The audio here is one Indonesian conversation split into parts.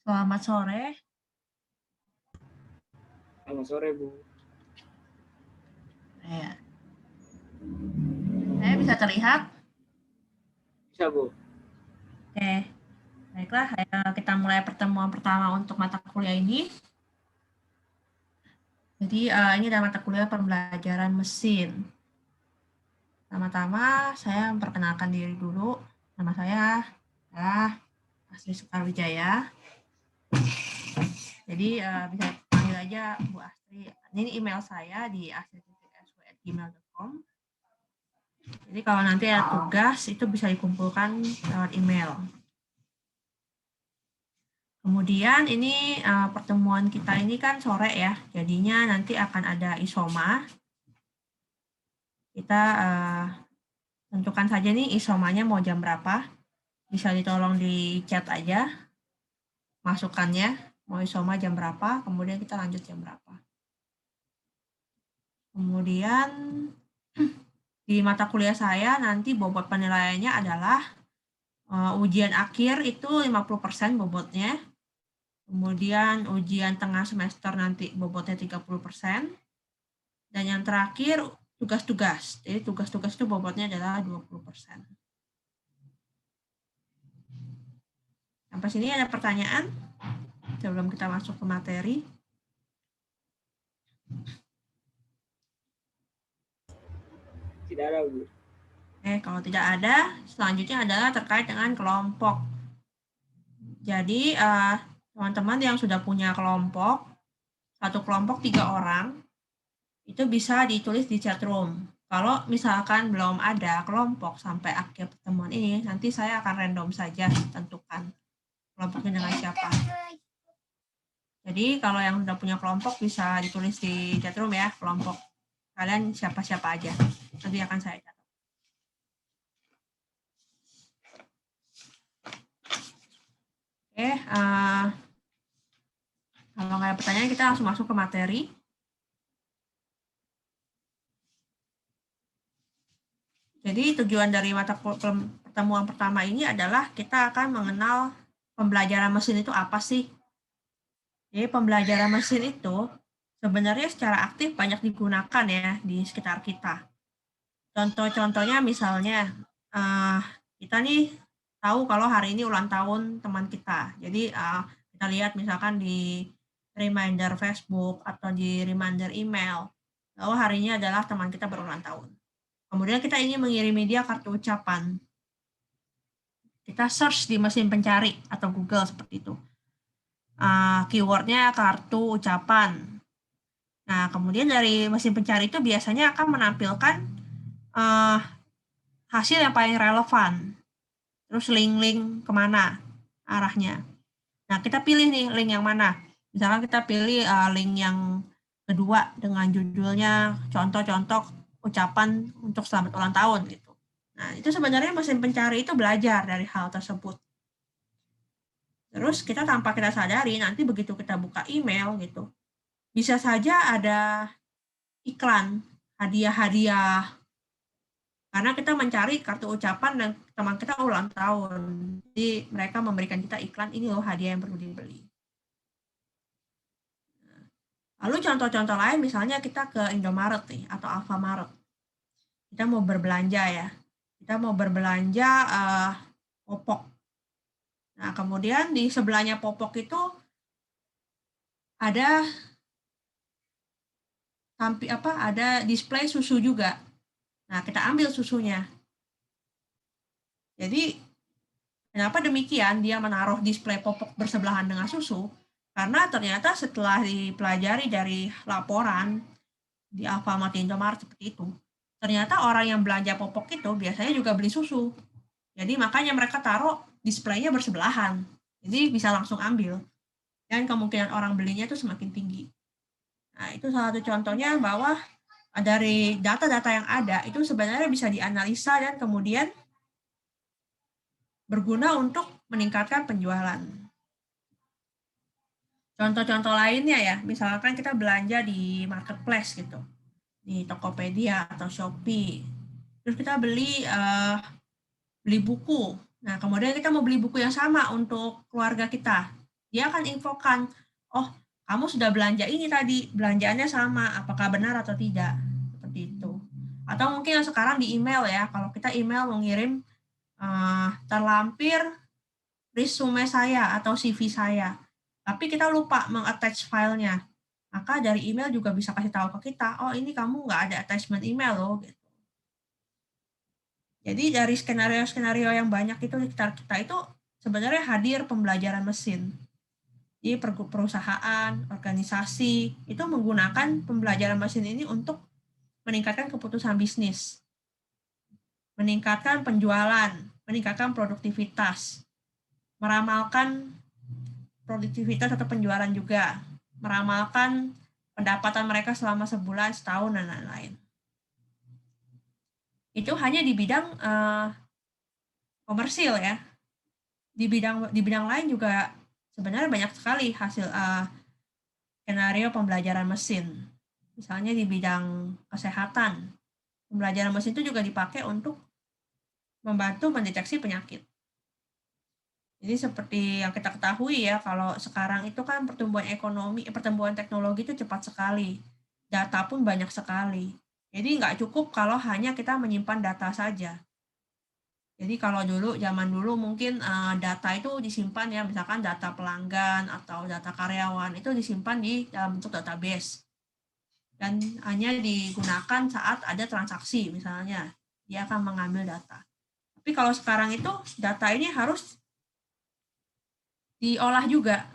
Selamat sore. Selamat sore, Bu. Ya. Saya bisa terlihat? Bisa, Bu. Oke. Baiklah, kita mulai pertemuan pertama untuk mata kuliah ini. Jadi, ini adalah mata kuliah pembelajaran mesin. Pertama-tama, saya memperkenalkan diri dulu. Nama saya adalah Astri Soekarwijaya. Jadi, bisa panggil aja Bu Astri. Ini email saya di astri.sw@gmail.com. Jadi, kalau nanti ada tugas, itu bisa dikumpulkan lewat email. Kemudian ini pertemuan kita ini kan sore ya, jadinya nanti akan ada isoma. Kita tentukan saja nih isomanya mau jam berapa. Bisa ditolong di chat aja masukannya, mau isoma jam berapa, kemudian kita lanjut jam berapa. Kemudian di mata kuliah saya nanti bobot penilaiannya adalah ujian akhir itu 50% bobotnya. Kemudian ujian tengah semester nanti bobotnya 30%. Dan yang terakhir tugas-tugas. Jadi tugas-tugas itu bobotnya adalah 20%. Sampai sini ada pertanyaan sebelum kita masuk ke materi? Tidak ada, Bu. Kalau tidak ada, selanjutnya adalah terkait dengan kelompok. Jadi teman-teman yang sudah punya kelompok, satu kelompok 3 orang, itu bisa ditulis di chat room. Kalau misalkan belum ada kelompok sampai akhir pertemuan ini, nanti saya akan random saja tentukan kelompoknya dengan siapa. Jadi kalau yang udah punya kelompok bisa ditulis di chat room ya, kelompok kalian siapa-siapa aja. Nanti akan saya catat. Oke, kalau nggak ada pertanyaan kita langsung masuk ke materi. Jadi tujuan dari mata pertemuan pertama ini adalah kita akan mengenal pembelajaran mesin itu apa sih. Jadi pembelajaran mesin itu sebenarnya secara aktif banyak digunakan ya di sekitar kita. Contoh-contohnya misalnya kita nih tahu kalau hari ini ulang tahun teman kita. Jadi kita lihat misalkan di reminder Facebook atau di reminder email bahwa hari ini adalah teman kita berulang tahun. Kemudian kita ingin mengirimi dia kartu ucapan. Kita search di mesin pencari atau Google seperti itu. Keywordnya kartu ucapan. Nah, kemudian dari mesin pencari itu biasanya akan menampilkan hasil yang paling relevan. Terus link-link kemana arahnya. Nah, kita pilih nih link yang mana. Misalkan kita pilih link yang kedua dengan judulnya contoh-contoh ucapan untuk selamat ulang tahun gitu. Nah, itu sebenarnya mesin pencari itu belajar dari hal tersebut. Terus kita tanpa kita sadari nanti begitu kita buka email gitu, bisa saja ada iklan, hadiah-hadiah. Karena kita mencari kartu ucapan dan teman kita ulang tahun. Jadi mereka memberikan kita iklan, ini loh hadiah yang perlu dibeli. Lalu contoh-contoh lain misalnya kita ke Indomaret nih atau Alfamaret. Kita mau berbelanja ya. Kita mau berbelanja popok. Nah, kemudian di sebelahnya popok itu ada display susu juga. Nah, kita ambil susunya. Jadi, kenapa demikian dia menaruh display popok bersebelahan dengan susu? Karena ternyata setelah dipelajari dari laporan di Alfamart, Indomaret seperti itu, ternyata orang yang belanja popok itu biasanya juga beli susu. Jadi makanya mereka taruh displaynya bersebelahan. Jadi bisa langsung ambil. Dan kemungkinan orang belinya itu semakin tinggi. Nah, itu salah satu contohnya bahwa dari data-data yang ada itu sebenarnya bisa dianalisa dan kemudian berguna untuk meningkatkan penjualan. Contoh-contoh lainnya ya, misalkan kita belanja di marketplace gitu, di Tokopedia atau Shopee. Terus kita beli buku. Nah, kemudian kita mau beli buku yang sama untuk keluarga kita. Dia akan infokan, oh kamu sudah belanja ini tadi, belanjaannya sama, apakah benar atau tidak, seperti itu. Atau mungkin yang sekarang di email ya, kalau kita email mengirim terlampir resume saya atau CV saya, tapi kita lupa meng-attach filenya, maka dari email juga bisa kasih tahu ke kita, oh ini kamu nggak ada attachment email loh. Gitu. Jadi dari skenario-skenario yang banyak itu di sekitar kita itu sebenarnya hadir pembelajaran mesin. Jadi perusahaan, organisasi itu menggunakan pembelajaran mesin ini untuk meningkatkan keputusan bisnis, meningkatkan penjualan, meningkatkan produktivitas, meramalkan produktivitas atau penjualan juga, meramalkan pendapatan mereka selama sebulan, setahun, dan lain-lain. Itu hanya di bidang komersil ya. Di bidang lain juga sebenarnya banyak sekali hasil skenario pembelajaran mesin. Misalnya di bidang kesehatan, pembelajaran mesin itu juga dipakai untuk membantu mendeteksi penyakit. Jadi seperti yang kita ketahui ya, kalau sekarang itu kan pertumbuhan teknologi itu cepat sekali. Data pun banyak sekali. Jadi nggak cukup kalau hanya kita menyimpan data saja. Jadi kalau zaman dulu mungkin data itu disimpan ya, misalkan data pelanggan atau data karyawan itu disimpan di dalam bentuk database. Dan hanya digunakan saat ada transaksi misalnya, dia akan mengambil data. Tapi kalau sekarang itu data ini harus diolah juga.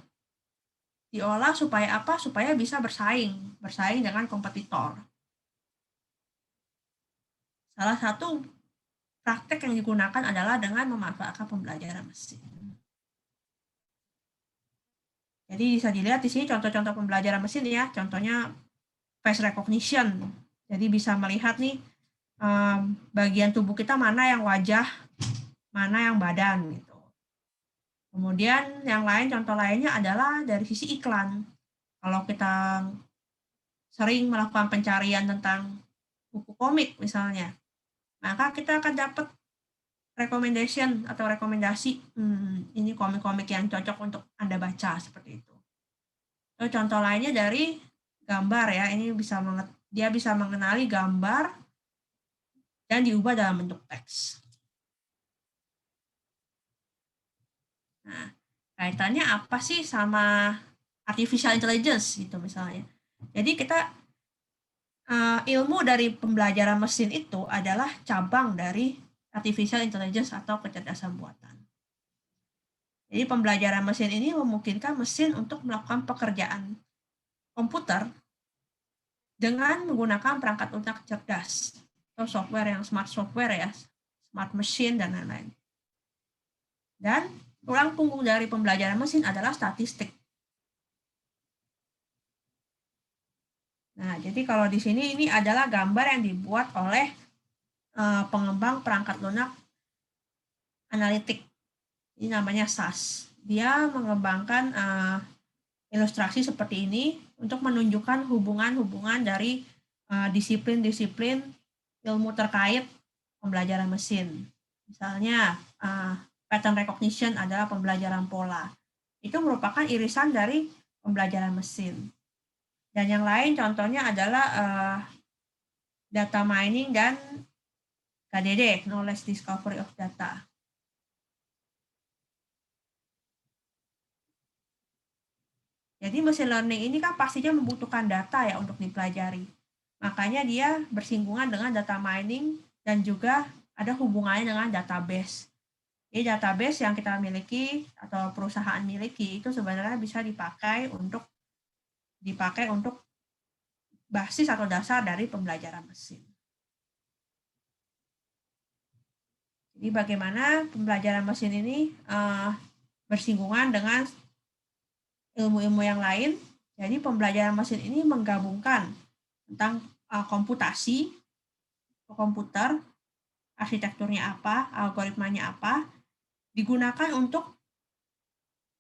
Diolah supaya apa? Supaya bisa bersaing dengan kompetitor. Salah satu praktek yang digunakan adalah dengan memanfaatkan pembelajaran mesin. Jadi bisa dilihat di sini contoh-contoh pembelajaran mesin ya. Contohnya face recognition. Jadi bisa melihat nih bagian tubuh kita mana yang wajah, mana yang badan gitu. Kemudian yang lain, contoh lainnya adalah dari sisi iklan. Kalau kita sering melakukan pencarian tentang buku komik misalnya, maka kita akan dapat recommendation atau rekomendasi, ini komik-komik yang cocok untuk Anda baca, seperti itu. Lalu contoh lainnya dari gambar ya, ini dia bisa mengenali gambar dan diubah dalam bentuk teks. Nah, kaitannya apa sih sama artificial intelligence gitu misalnya. Jadi kita ilmu dari pembelajaran mesin itu adalah cabang dari artificial intelligence atau kecerdasan buatan. Jadi pembelajaran mesin ini memungkinkan mesin untuk melakukan pekerjaan komputer dengan menggunakan perangkat lunak cerdas atau software yang smart software ya, smart machine dan lain-lain. Dan tulang punggung dari pembelajaran mesin adalah statistik. Nah, jadi kalau di sini ini adalah gambar yang dibuat oleh pengembang perangkat lunak analitik. Ini namanya SAS. Dia mengembangkan ilustrasi seperti ini untuk menunjukkan hubungan-hubungan dari disiplin-disiplin ilmu terkait pembelajaran mesin. Misalnya, pattern recognition adalah pembelajaran pola. Itu merupakan irisan dari pembelajaran mesin. Dan yang lain contohnya adalah data mining dan KDD, knowledge discovery of data. Jadi machine learning ini kan pastinya membutuhkan data ya untuk dipelajari. Makanya dia bersinggungan dengan data mining dan juga ada hubungannya dengan database. Jadi database yang kita miliki atau perusahaan miliki itu sebenarnya bisa dipakai untuk basis atau dasar dari pembelajaran mesin. Jadi bagaimana pembelajaran mesin ini bersinggungan dengan ilmu-ilmu yang lain. Jadi pembelajaran mesin ini menggabungkan tentang komputasi, komputer, arsitekturnya apa, algoritmanya apa, digunakan untuk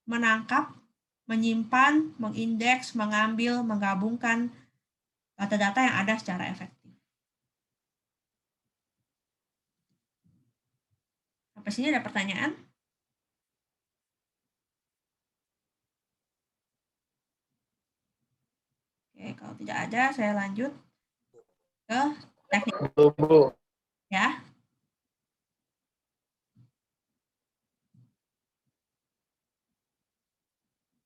menangkap, menyimpan, mengindeks, mengambil, menggabungkan data-data yang ada secara efektif. Sampai sini ada pertanyaan? kalau tidak ada, saya lanjut ke teknik Bu. ya.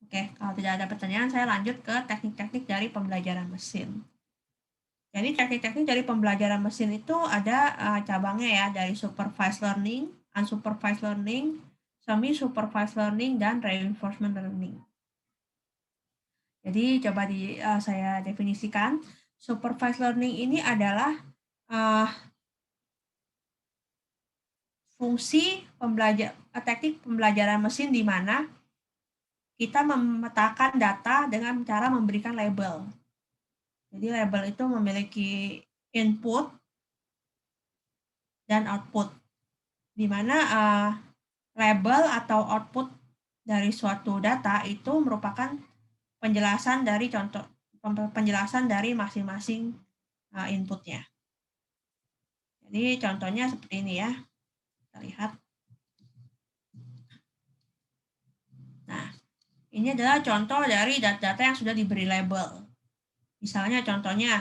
Oke, kalau tidak ada pertanyaan, saya lanjut ke teknik-teknik dari pembelajaran mesin. Jadi teknik-teknik dari pembelajaran mesin itu ada cabangnya ya, dari supervised learning, unsupervised learning, semi-supervised learning, dan reinforcement learning. Jadi coba saya definisikan, supervised learning ini adalah fungsi teknik pembelajaran mesin di mana kita memetakan data dengan cara memberikan label. Jadi label itu memiliki input dan output, di mana label atau output dari suatu data itu merupakan penjelasan dari masing-masing inputnya. Jadi contohnya seperti ini ya, kita lihat. Nah, ini adalah contoh dari data-data yang sudah diberi label. Misalnya contohnya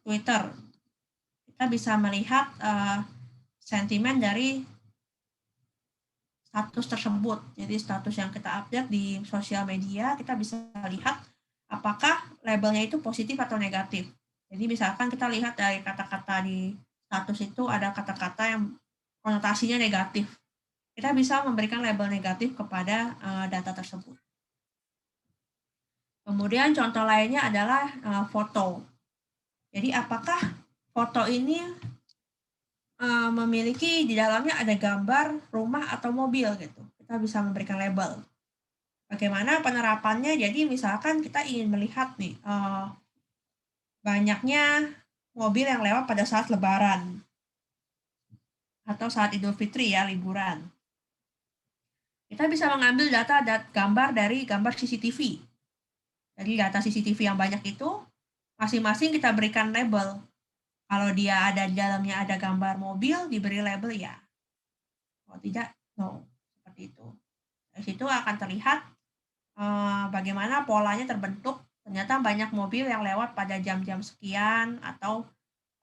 Twitter. Kita bisa melihat sentimen dari status tersebut. Jadi status yang kita update di sosial media, kita bisa lihat apakah labelnya itu positif atau negatif. Jadi misalkan kita lihat dari kata-kata di status itu ada kata-kata yang konotasinya negatif. Kita bisa memberikan label negatif kepada data tersebut. Kemudian contoh lainnya adalah foto. Jadi apakah foto ini memiliki di dalamnya ada gambar rumah atau mobil gitu. Kita bisa memberikan label. Bagaimana penerapannya? Jadi misalkan kita ingin melihat nih banyaknya mobil yang lewat pada saat Lebaran atau saat Idul Fitri ya, liburan. Kita bisa mengambil data gambar dari gambar CCTV. Jadi data CCTV yang banyak itu masing-masing kita berikan label. Kalau dia ada di dalamnya ada gambar mobil, diberi label ya. Kalau tidak, no. Seperti itu. Dari situ akan terlihat bagaimana polanya terbentuk. Ternyata banyak mobil yang lewat pada jam-jam sekian atau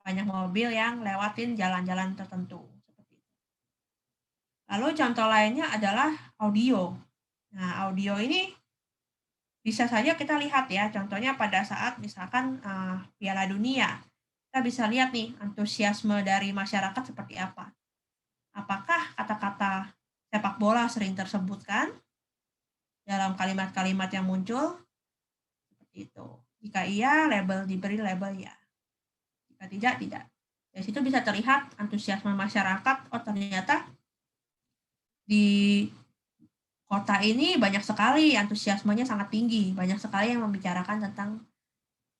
banyak mobil yang lewatin jalan-jalan tertentu. Seperti itu. Lalu contoh lainnya adalah audio. Nah, audio ini bisa saja kita lihat ya, contohnya pada saat misalkan Piala Dunia. Kita bisa lihat nih antusiasme dari masyarakat seperti apa. Apakah kata-kata sepak bola sering tersebutkan dalam kalimat-kalimat yang muncul? Seperti itu. Jika iya, diberi label ya. Jika tidak, tidak. Dari situ bisa terlihat antusiasme masyarakat, oh ternyata di kota ini banyak sekali antusiasmenya sangat tinggi, banyak sekali yang membicarakan tentang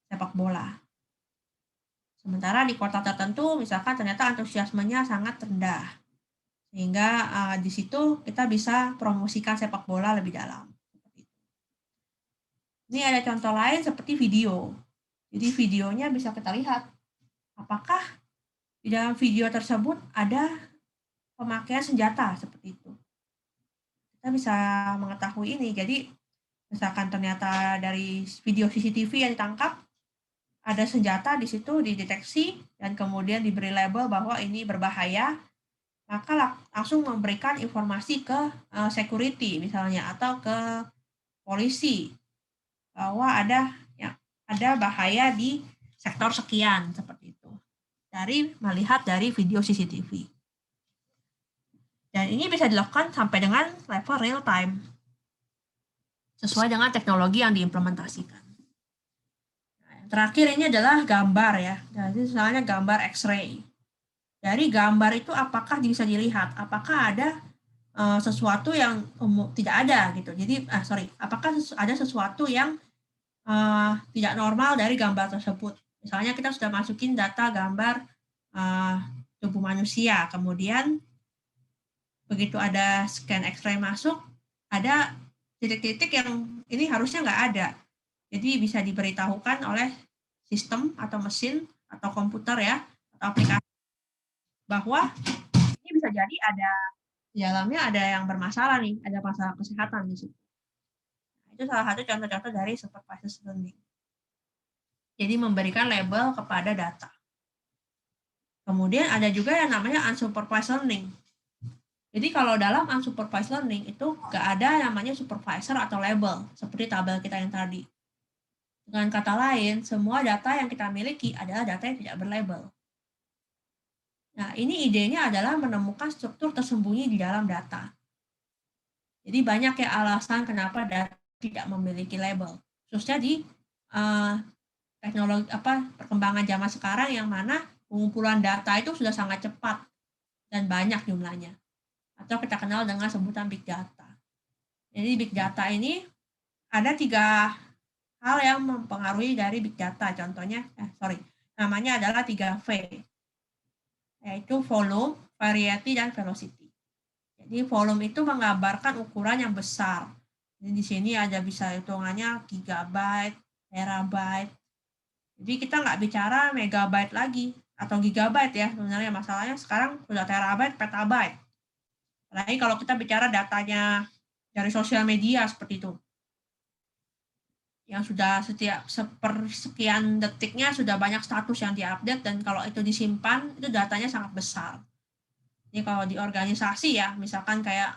sepak bola. Sementara di kota tertentu misalkan ternyata antusiasmenya sangat rendah. Sehingga di situ kita bisa promosikan sepak bola lebih dalam. Ini ada contoh lain seperti video. Jadi videonya bisa kita lihat apakah di dalam video tersebut ada pemakaian senjata seperti itu. Kita bisa mengetahui ini. Jadi misalkan ternyata dari video CCTV yang ditangkap ada senjata di situ dideteksi dan kemudian diberi label bahwa ini berbahaya, maka langsung memberikan informasi ke security misalnya atau ke polisi bahwa ada bahaya di sektor sekian seperti itu. Melihat dari video CCTV. Dan ini bisa dilakukan sampai dengan level real time. Sesuai dengan teknologi yang diimplementasikan. Terakhir ini adalah gambar ya. Jadi misalnya gambar X-ray. Dari gambar itu apakah bisa dilihat? Apakah ada sesuatu yang tidak ada gitu. Jadi apakah ada sesuatu yang tidak normal dari gambar tersebut? Misalnya kita sudah masukin data gambar tubuh manusia, kemudian begitu ada scan X-ray masuk, ada titik-titik yang ini harusnya nggak ada. Jadi bisa diberitahukan oleh sistem atau mesin atau komputer ya, atau aplikasi bahwa ini bisa jadi ada di dalamnya ada yang bermasalah nih, ada masalah kesehatan di situ. Itu salah satu contoh-contoh dari supervised learning. Jadi memberikan label kepada data. Kemudian ada juga yang namanya unsupervised learning. Jadi kalau dalam unsupervised learning itu nggak ada namanya supervisor atau label, seperti tabel kita yang tadi. Dengan kata lain, semua data yang kita miliki adalah data yang tidak berlabel. Nah, ini idenya adalah menemukan struktur tersembunyi di dalam data. Jadi banyak ya alasan kenapa data tidak memiliki label. Khususnya di teknologi perkembangan zaman sekarang yang mana pengumpulan data itu sudah sangat cepat dan banyak jumlahnya. Atau kita kenal dengan sebutan big data. Jadi big data ini ada 3 hal yang mempengaruhi dari big data. Contohnya, namanya adalah 3V, yaitu volume, variety, dan velocity. Jadi volume itu menggambarkan ukuran yang besar. Jadi di sini ada bisa hitungannya gigabyte, terabyte. Jadi kita nggak bicara megabyte lagi atau gigabyte ya sebenarnya, masalahnya sekarang sudah terabyte, petabyte. Apalagi kalau kita bicara datanya dari sosial media seperti itu, yang sudah setiap sekian detiknya sudah banyak status yang diupdate, dan kalau itu disimpan itu datanya sangat besar. Jadi kalau di organisasi ya, misalkan kayak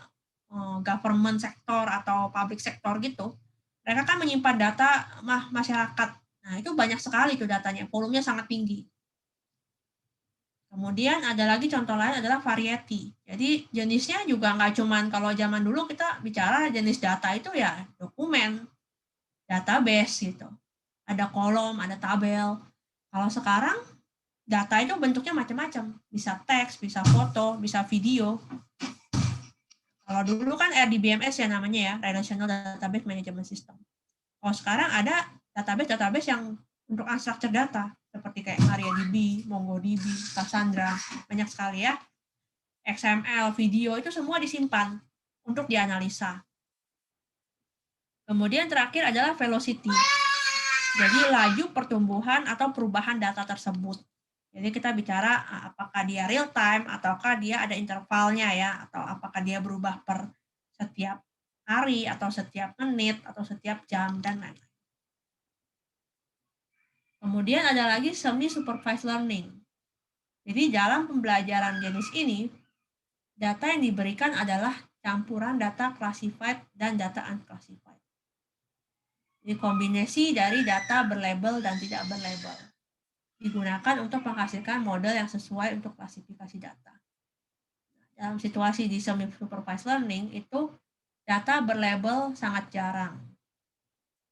government sektor atau public sektor gitu, mereka kan menyimpan data masyarakat. Nah, itu banyak sekali itu datanya, volumenya sangat tinggi. Kemudian ada lagi contoh lain adalah variety. Jadi jenisnya juga nggak cuman kalau zaman dulu kita bicara jenis data itu ya dokumen, database gitu. Ada kolom, ada tabel. Kalau sekarang data itu bentuknya macam-macam. Bisa teks, bisa foto, bisa video. Kalau dulu kan RDBMS ya namanya ya, Relational Database Management System. Kalau sekarang ada database yang untuk unstructured data, seperti kayak MariaDB, MongoDB, Cassandra, banyak sekali ya. XML, video, itu semua disimpan untuk dianalisa. Kemudian terakhir adalah velocity. Jadi laju pertumbuhan atau perubahan data tersebut. Jadi kita bicara apakah dia real time, ataukah dia ada intervalnya ya, atau apakah dia berubah per setiap hari, atau setiap menit, atau setiap jam, dan lain-lain. Kemudian ada lagi semi-supervised learning. Jadi dalam pembelajaran jenis ini, data yang diberikan adalah campuran data classified dan data unclassified. Jadi kombinasi dari data berlabel dan tidak berlabel. Digunakan untuk menghasilkan model yang sesuai untuk klasifikasi data. Dalam situasi di semi-supervised learning, itu data berlabel sangat jarang.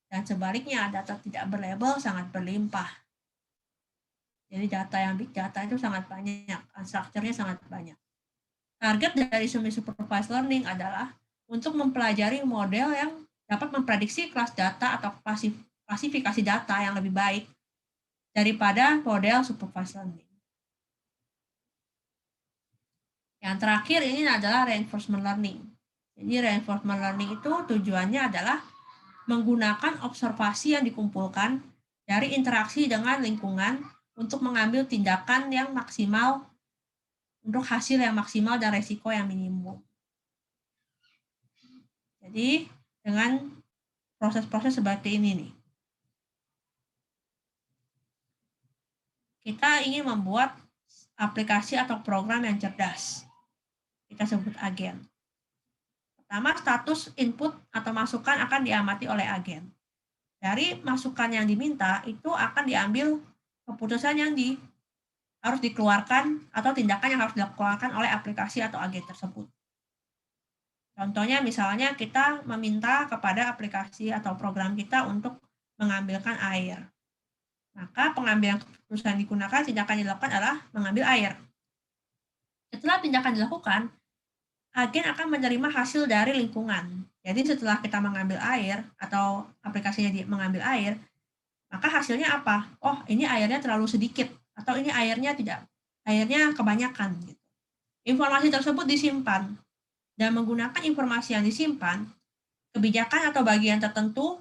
Dan sebaliknya, data tidak berlabel sangat berlimpah. Jadi data yang big data itu sangat banyak, unstructured-nya sangat banyak. Target dari semi-supervised learning adalah untuk mempelajari model yang dapat memprediksi kelas data atau klasifikasi data yang lebih baik daripada model supervised learning. Yang terakhir ini adalah reinforcement learning. Jadi reinforcement learning itu tujuannya adalah menggunakan observasi yang dikumpulkan dari interaksi dengan lingkungan untuk mengambil tindakan yang maksimal, untuk hasil yang maksimal dan resiko yang minimum. Jadi dengan proses-proses seperti ini nih, kita ingin membuat aplikasi atau program yang cerdas. Kita sebut agen. Pertama, status input atau masukan akan diamati oleh agen. Dari masukan yang diminta, itu akan diambil keputusan yang harus dikeluarkan atau tindakan yang harus dikeluarkan oleh aplikasi atau agen tersebut. Contohnya misalnya kita meminta kepada aplikasi atau program kita untuk mengambilkan air. Maka pengambilan keputusan yang digunakan, tindakan yang dilakukan adalah mengambil air. Setelah tindakan dilakukan, agen akan menerima hasil dari lingkungan. Jadi setelah kita mengambil air atau aplikasinya mengambil air, maka hasilnya apa? Oh, ini airnya terlalu sedikit atau ini airnya kebanyakan. Gitu. Informasi tersebut disimpan dan menggunakan informasi yang disimpan, kebijakan atau bagian tertentu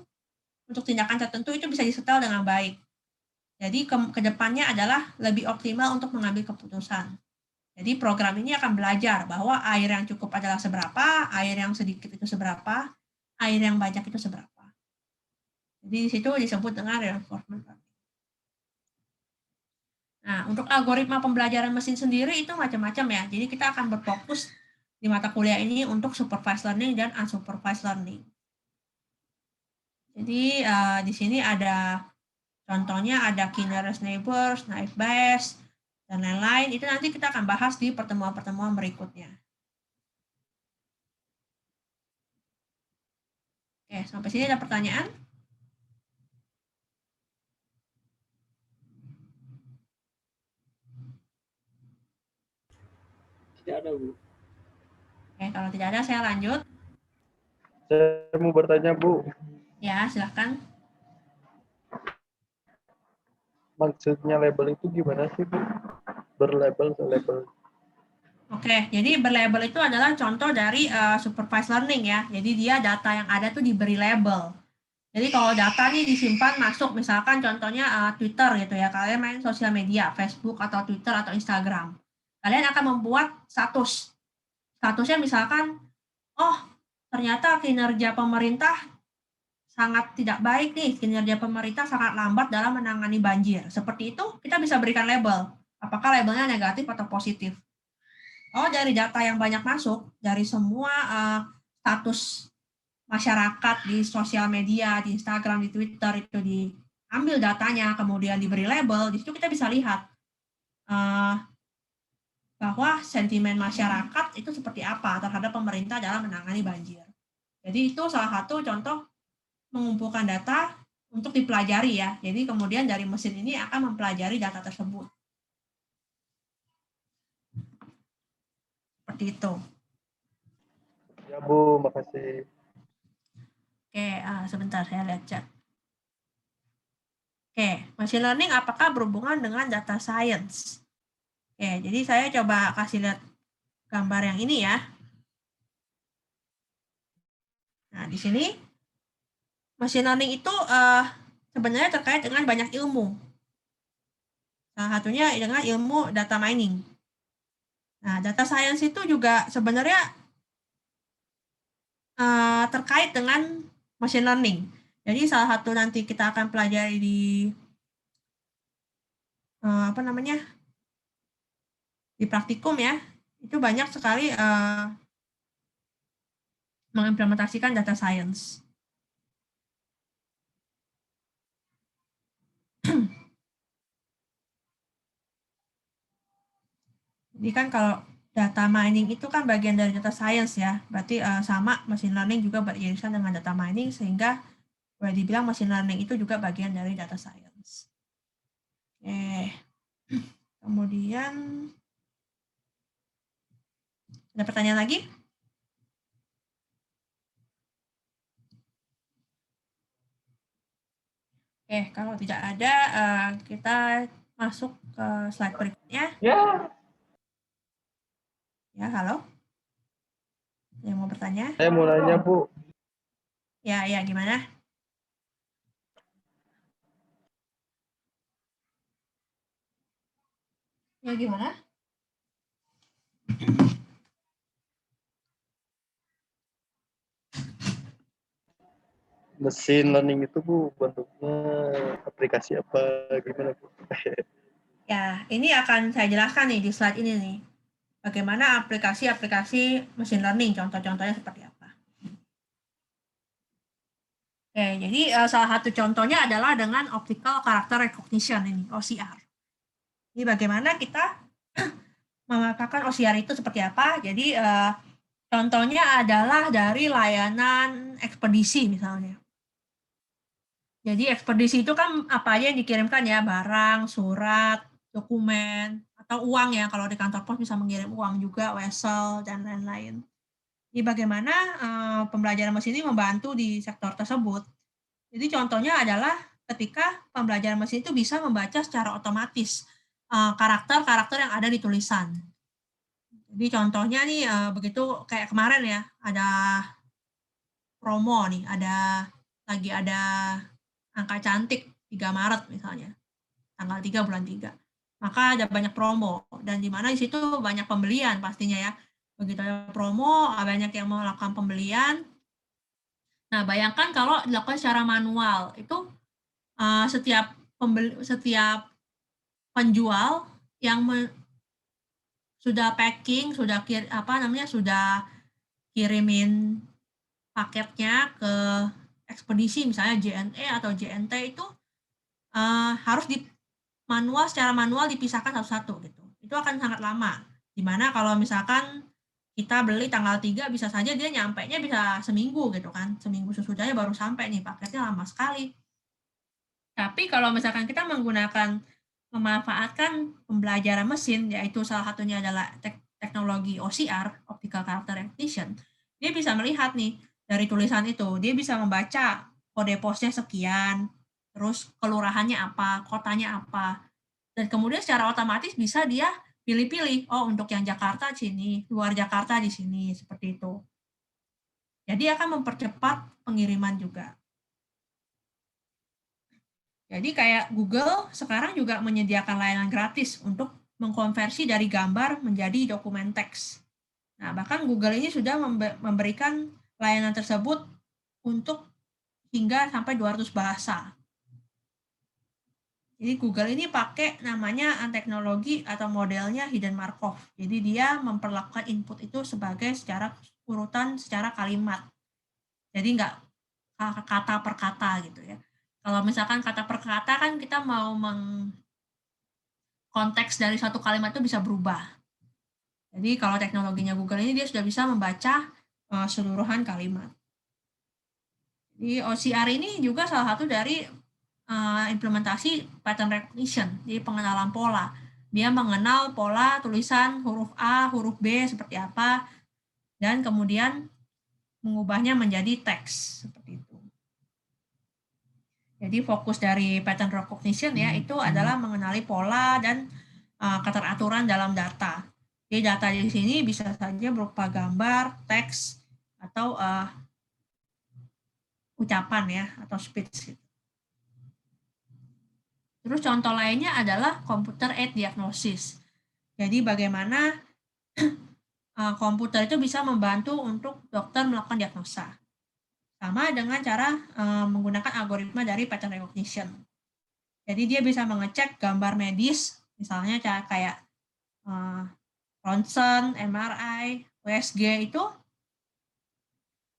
untuk tindakan tertentu itu bisa disetel dengan baik. Jadi kedepannya adalah lebih optimal untuk mengambil keputusan. Jadi program ini akan belajar bahwa air yang cukup adalah seberapa, air yang sedikit itu seberapa, air yang banyak itu seberapa. Jadi di situ disebut dengan reinforcement learning. Nah, untuk algoritma pembelajaran mesin sendiri itu macam-macam ya. Jadi kita akan berfokus di mata kuliah ini untuk supervised learning dan unsupervised learning. Jadi di sini ada contohnya, ada key nearest neighbors, naive Bayes, dan lain-lain. Itu nanti kita akan bahas di pertemuan-pertemuan berikutnya. Oke, sampai sini ada pertanyaan? Tidak ada, Bu. Oke, kalau tidak ada saya lanjut. Saya mau bertanya, Bu. Ya, silahkan. Maksudnya label itu gimana sih, Bu? Berlabel ke label. Oke, jadi berlabel itu adalah contoh dari supervised learning ya. Jadi dia data yang ada tuh diberi label. Jadi kalau data nih disimpan masuk, misalkan contohnya Twitter gitu ya, kalian main sosial media, Facebook atau Twitter atau Instagram. Kalian akan membuat status. Statusnya misalkan, oh ternyata kinerja pemerintah sangat tidak baik nih, kinerja pemerintah sangat lambat dalam menangani banjir. Seperti itu kita bisa berikan label. Apakah labelnya negatif atau positif? Oh, dari data yang banyak masuk, dari semua status masyarakat di sosial media, di Instagram, di Twitter itu diambil datanya, kemudian diberi label, di situ kita bisa lihat bahwa sentimen masyarakat itu seperti apa terhadap pemerintah dalam menangani banjir. Jadi itu salah satu contoh mengumpulkan data untuk dipelajari ya. Jadi kemudian dari mesin ini akan mempelajari data tersebut. Seperti itu. Ya, Bu, makasih. Oke, sebentar saya lihat chat. Oke, machine learning apakah berhubungan dengan data science? Oke, jadi saya coba kasih lihat gambar yang ini ya. Nah, di sini machine learning itu sebenarnya terkait dengan banyak ilmu. Salah satunya dengan ilmu data mining. Nah, data science itu juga sebenarnya terkait dengan machine learning. Jadi salah satu nanti kita akan pelajari di di praktikum ya. Itu banyak sekali mengimplementasikan data science. Jadi kan kalau data mining itu kan bagian dari data science ya, berarti sama machine learning juga beririsan dengan data mining, sehingga boleh dibilang machine learning itu juga bagian dari data science. Oke, kemudian ada pertanyaan lagi? Oke, kalau tidak ada, kita masuk ke slide berikutnya. Ya. Ya, halo? Yang mau bertanya? Saya mau nanya, Bu. Ya, gimana? Ya, gimana? Mesin learning itu, Bu, bentuknya aplikasi apa? Gimana, Bu? Ya, ini akan saya jelaskan nih di slide ini nih. Bagaimana aplikasi-aplikasi machine learning, contoh-contohnya seperti apa. Oke, jadi salah satu contohnya adalah dengan optical character recognition ini, OCR. Jadi bagaimana kita mengatakan OCR itu seperti apa? Jadi contohnya adalah dari layanan ekspedisi misalnya. Jadi ekspedisi itu kan apa aja yang dikirimkan ya, barang, surat, dokumen, atau uang ya, kalau di kantor pos bisa mengirim uang juga, wesel, dan lain-lain. Jadi bagaimana pembelajaran mesin ini membantu di sektor tersebut. Jadi contohnya adalah ketika pembelajaran mesin itu bisa membaca secara otomatis karakter-karakter yang ada di tulisan. Jadi contohnya nih begitu kayak kemarin ya, ada promo nih, lagi ada angka cantik 3 Maret misalnya, tanggal 3 bulan 3. Maka ada banyak promo, dan di mana di situ banyak pembelian pastinya ya. Begitu ada promo, banyak yang melakukan pembelian, Nah, bayangkan kalau dilakukan secara manual, itu setiap penjual yang sudah packing, sudah sudah kirimin paketnya ke ekspedisi misalnya JNE atau JNT itu harus secara manual dipisahkan satu-satu gitu. Itu akan sangat lama. Dimana kalau misalkan kita beli tanggal 3 bisa saja dia nyampainya bisa seminggu gitu kan. Seminggu sesudahnya baru sampai nih, paketnya lama sekali. Tapi kalau misalkan kita memanfaatkan pembelajaran mesin, yaitu salah satunya adalah teknologi OCR, Optical Character Recognition, dia bisa melihat nih dari tulisan itu, dia bisa membaca kode posnya sekian, terus kelurahannya apa, kotanya apa, dan kemudian secara otomatis bisa dia pilih-pilih, oh untuk yang Jakarta di sini, luar Jakarta di sini, seperti itu. Jadi akan mempercepat pengiriman juga. Jadi kayak Google sekarang juga menyediakan layanan gratis untuk mengkonversi dari gambar menjadi dokumen teks. Nah, bahkan Google ini sudah memberikan layanan tersebut untuk hingga sampai 200 bahasa. Jadi Google ini pakai namanya teknologi atau modelnya hidden Markov. Jadi dia memperlakukan input itu sebagai secara urutan secara kalimat. Jadi nggak kata per kata gitu ya. Kalau misalkan kata per kata kan kita mau konteks dari satu kalimat itu bisa berubah. Jadi kalau teknologinya Google ini dia sudah bisa membaca seluruhan kalimat. Jadi OCR ini juga salah satu dari implementasi pattern recognition, jadi pengenalan pola. Dia mengenal pola tulisan huruf A, huruf B seperti apa, dan kemudian mengubahnya menjadi teks seperti itu. Jadi fokus dari pattern recognition ya itu adalah mengenali pola dan keteraturan dalam data. Jadi data di sini bisa saja berupa gambar, teks, atau ucapan ya atau speech. Terus contoh lainnya adalah computer aided diagnosis. Jadi bagaimana komputer itu bisa membantu untuk dokter melakukan diagnosa. Sama dengan cara menggunakan algoritma dari pattern recognition. Jadi dia bisa mengecek gambar medis, misalnya kayak ronsen, MRI, USG itu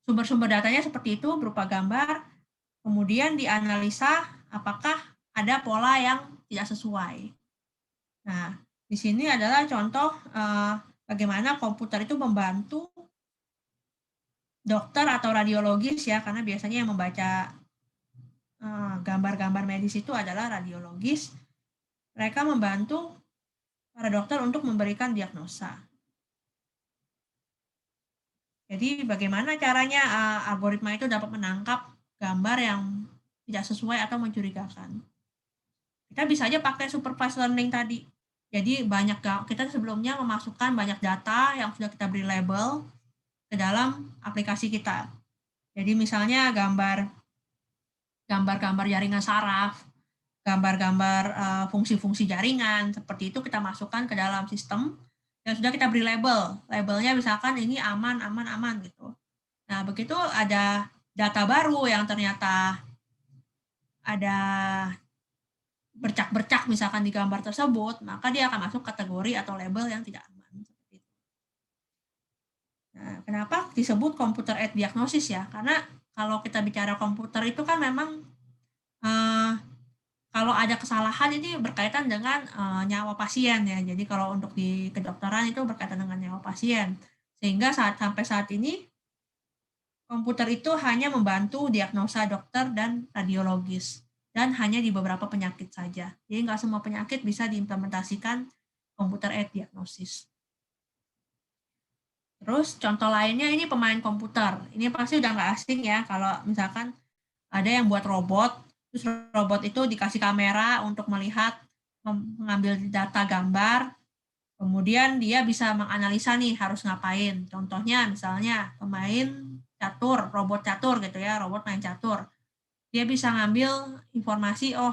sumber-sumber datanya seperti itu berupa gambar, kemudian dianalisa apakah ada pola yang tidak sesuai. Nah, di sini adalah contoh bagaimana komputer itu membantu dokter atau radiologis ya, karena biasanya yang membaca gambar-gambar medis itu adalah radiologis. Mereka membantu para dokter untuk memberikan diagnosa. Jadi bagaimana caranya algoritma itu dapat menangkap gambar yang tidak sesuai atau mencurigakan. Kita bisa aja pakai supervised learning tadi. Jadi kita sebelumnya memasukkan banyak data yang sudah kita beri label ke dalam aplikasi kita. Jadi misalnya gambar-gambar jaringan saraf, gambar-gambar fungsi-fungsi jaringan, seperti itu kita masukkan ke dalam sistem dan sudah kita beri label. Labelnya misalkan ini aman, aman, aman gitu. Nah, begitu ada data baru yang ternyata ada bercak-bercak misalkan di gambar tersebut, maka dia akan masuk kategori atau label yang tidak aman. Nah, kenapa disebut computer aided diagnosis ya? Karena kalau kita bicara komputer itu kan memang kalau ada kesalahan ini berkaitan dengan nyawa pasien ya. Jadi kalau untuk di kedokteran itu berkaitan dengan nyawa pasien. Sehingga sampai saat ini komputer itu hanya membantu diagnosa dokter dan radiologis dan hanya di beberapa penyakit saja. Jadi nggak semua penyakit bisa diimplementasikan computer aided diagnosis. Terus contoh lainnya ini pemain komputer. Ini pasti udah nggak asing ya kalau misalkan ada yang buat robot, terus robot itu dikasih kamera untuk melihat, mengambil data gambar, kemudian dia bisa menganalisa nih harus ngapain. Contohnya misalnya pemain catur, robot catur gitu ya, robot main catur. Dia bisa ngambil informasi, oh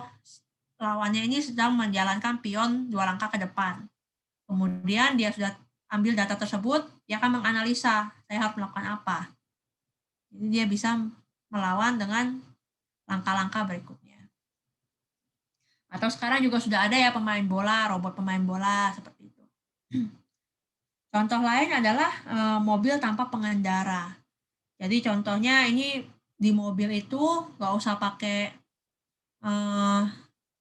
lawannya ini sedang menjalankan pion 2 langkah ke depan. Kemudian dia sudah ambil data tersebut, dia akan menganalisa, saya harus melakukan apa. Jadi dia bisa melawan dengan langkah-langkah berikutnya. Atau sekarang juga sudah ada ya pemain bola, robot pemain bola seperti itu. Contoh lain adalah mobil tanpa pengendara. Jadi contohnya ini di mobil itu nggak usah pakai,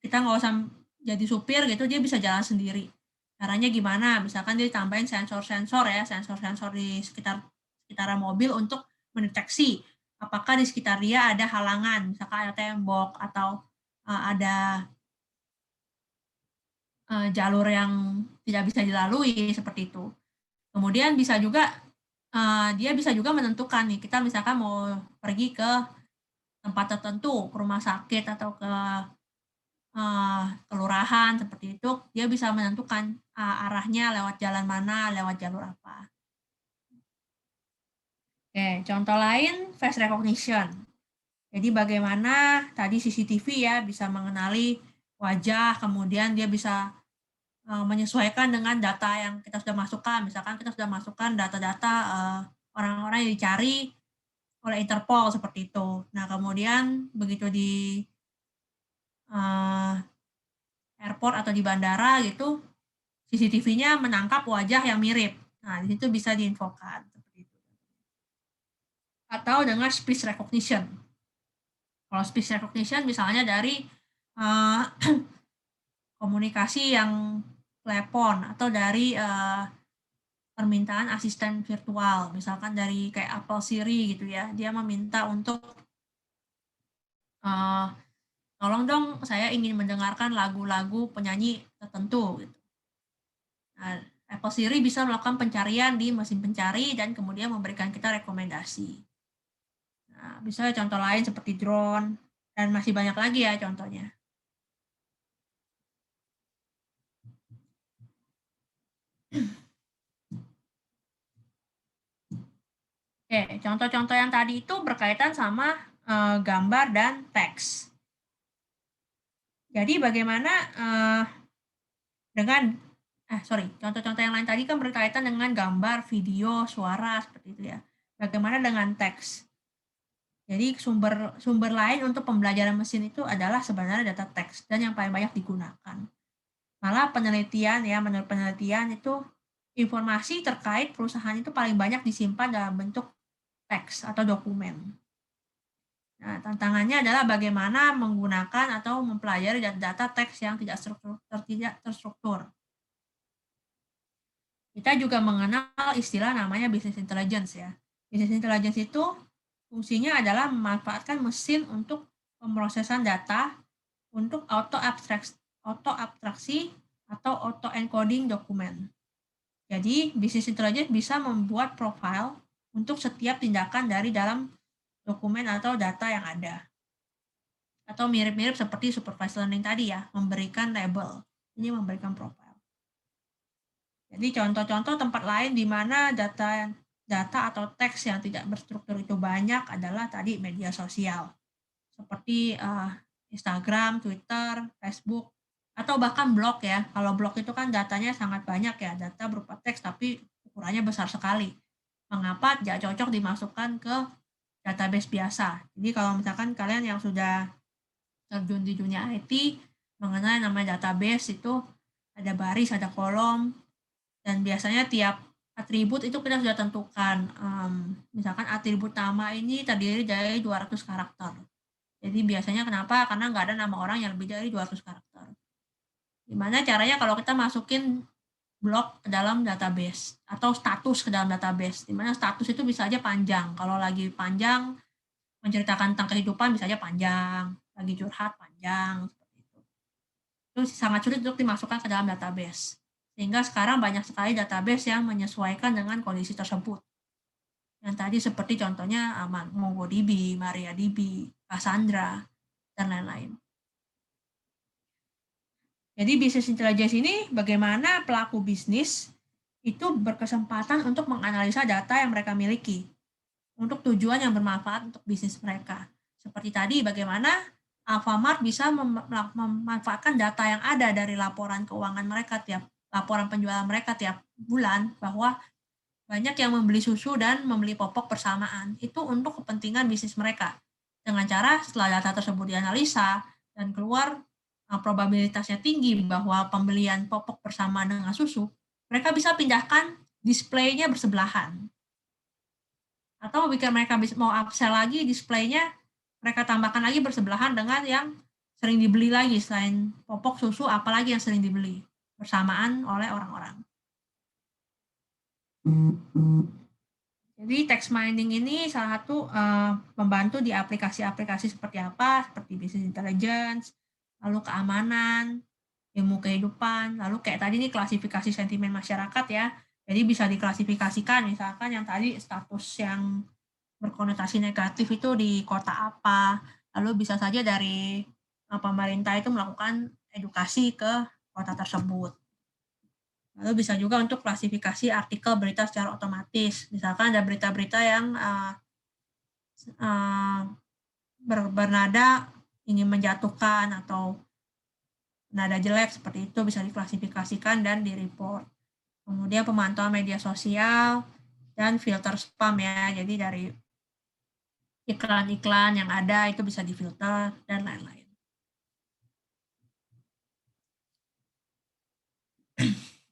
kita nggak usah jadi supir gitu, dia bisa jalan sendiri. Caranya gimana? Misalkan dia tambahin sensor-sensor ya, sensor-sensor di sekitaran mobil untuk mendeteksi apakah di sekitar dia ada halangan, misalkan ada tembok atau ada jalur yang tidak bisa dilalui seperti itu. Kemudian bisa juga dia bisa juga menentukan nih, kita misalkan mau pergi ke tempat tertentu, ke rumah sakit atau ke kelurahan seperti itu, dia bisa menentukan arahnya lewat jalan mana, lewat jalur apa. Oke, contoh lain face recognition. Jadi bagaimana tadi CCTV ya bisa mengenali wajah, kemudian dia bisa menyesuaikan dengan data yang kita sudah masukkan. Misalkan kita sudah masukkan data-data orang-orang yang dicari oleh Interpol seperti itu. Nah, kemudian begitu di airport atau di bandara gitu, CCTV-nya menangkap wajah yang mirip. Nah, di situ bisa diinfokan seperti itu. Atau dengan speech recognition. Kalau speech recognition misalnya dari komunikasi yang telepon atau dari permintaan asisten virtual, misalkan dari kayak Apple Siri gitu ya, dia meminta untuk tolong dong saya ingin mendengarkan lagu-lagu penyanyi tertentu gitu. Nah, Apple Siri bisa melakukan pencarian di mesin pencari dan kemudian memberikan kita rekomendasi. Nah, bisa contoh lain seperti drone dan masih banyak lagi ya contohnya. Oke, contoh-contoh yang tadi itu berkaitan sama gambar dan teks. Jadi bagaimana dengan contoh-contoh yang lain tadi kan berkaitan dengan gambar, video, suara seperti itu ya. Bagaimana dengan teks? Jadi sumber lain untuk pembelajaran mesin itu adalah sebenarnya data teks dan yang paling banyak digunakan. Malah menurut penelitian itu informasi terkait perusahaan itu paling banyak disimpan dalam bentuk teks atau dokumen. Nah, tantangannya adalah bagaimana menggunakan atau mempelajari data teks yang tidak terstruktur. Kita juga mengenal istilah namanya business intelligence ya. Business intelligence itu fungsinya adalah memanfaatkan mesin untuk pemrosesan data untuk auto-abstraksi atau auto-encoding dokumen. Jadi, business intelligence bisa membuat profil untuk setiap tindakan dari dalam dokumen atau data yang ada. Atau mirip-mirip seperti supervised learning tadi ya, memberikan label. Ini memberikan profil. Jadi contoh-contoh tempat lain di mana data atau teks yang tidak berstruktur itu banyak adalah tadi media sosial. Seperti Instagram, Twitter, Facebook, atau bahkan blog ya. Kalau blog itu kan datanya sangat banyak ya, data berupa teks tapi ukurannya besar sekali. Mengapa tidak cocok dimasukkan ke database biasa? Jadi kalau misalkan kalian yang sudah terjun di dunia IT, mengenai namanya database itu ada baris, ada kolom, dan biasanya tiap atribut itu kita sudah tentukan. Misalkan atribut nama ini terdiri dari 200 karakter. Jadi biasanya kenapa? Karena nggak ada nama orang yang lebih dari 200 karakter. Gimana caranya kalau kita masukin blok ke dalam database atau status ke dalam database, di mana status itu bisa aja panjang. Kalau lagi panjang menceritakan tentang kehidupan bisa aja panjang, lagi curhat panjang seperti itu. Itu sangat sulit untuk dimasukkan ke dalam database. Sehingga sekarang banyak sekali database yang menyesuaikan dengan kondisi tersebut. Yang tadi seperti contohnya MongoDB, MariaDB, Cassandra, dan lain-lain. Jadi business intelligence ini bagaimana pelaku bisnis itu berkesempatan untuk menganalisa data yang mereka miliki untuk tujuan yang bermanfaat untuk bisnis mereka. Seperti tadi bagaimana Alfamart bisa memanfaatkan data yang ada dari laporan keuangan mereka laporan penjualan mereka tiap bulan bahwa banyak yang membeli susu dan membeli popok bersamaan. Itu untuk kepentingan bisnis mereka. Dengan cara setelah data tersebut dianalisa dan keluar probabilitasnya tinggi bahwa pembelian popok bersama dengan susu, mereka bisa pindahkan displaynya bersebelahan. Atau jika mereka mau upsell lagi displaynya, mereka tambahkan lagi bersebelahan dengan yang sering dibeli lagi. Selain popok, susu, apalagi yang sering dibeli bersamaan oleh orang-orang. Jadi text mining ini salah satu membantu di aplikasi-aplikasi seperti apa, seperti business intelligence, lalu keamanan, ilmu kehidupan, lalu kayak tadi nih klasifikasi sentimen masyarakat ya. Jadi bisa diklasifikasikan misalkan yang tadi status yang berkonotasi negatif itu di kota apa, lalu bisa saja dari pemerintah itu melakukan edukasi ke kota tersebut. Lalu bisa juga untuk klasifikasi artikel berita secara otomatis. Misalkan ada berita-berita yang bernada ingin menjatuhkan atau nada jelek seperti itu bisa diklasifikasikan dan di-report. Kemudian pemantauan media sosial dan filter spam ya. Jadi dari iklan-iklan yang ada itu bisa difilter dan lain-lain.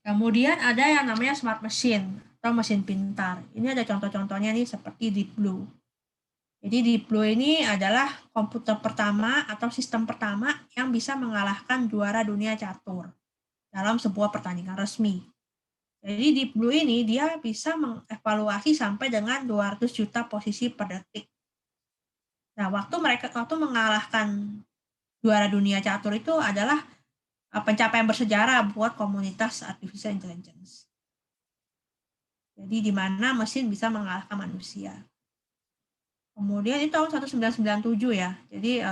Kemudian ada yang namanya smart machine atau mesin pintar. Ini ada contoh-contohnya nih seperti Deep Blue. Jadi Deep Blue ini adalah komputer pertama atau sistem pertama yang bisa mengalahkan juara dunia catur dalam sebuah pertandingan resmi. Jadi Deep Blue ini dia bisa mengevaluasi sampai dengan 200 juta posisi per detik. Nah, waktu mengalahkan juara dunia catur itu adalah pencapaian bersejarah buat komunitas artificial intelligence. Jadi di mana mesin bisa mengalahkan manusia. Kemudian itu tahun 1997 ya. Jadi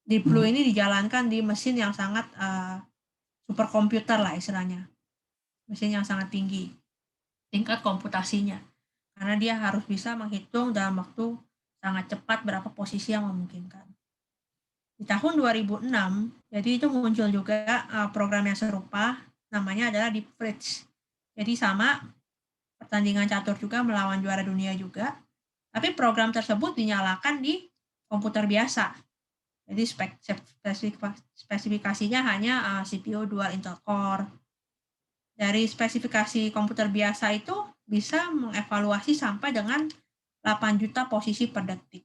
Deep Blue ini dijalankan di mesin yang sangat superkomputer lah istilahnya. Mesin yang sangat tinggi tingkat komputasinya. Karena dia harus bisa menghitung dalam waktu sangat cepat berapa posisi yang memungkinkan. Di tahun 2006, jadi itu muncul juga program yang serupa, namanya adalah Deep Fridge. Jadi sama, pertandingan catur juga melawan juara dunia juga, tapi program tersebut dinyalakan di komputer biasa. Jadi spesifikasinya hanya CPU Dual Intel Core. Dari spesifikasi komputer biasa itu bisa mengevaluasi sampai dengan 8 juta posisi per detik.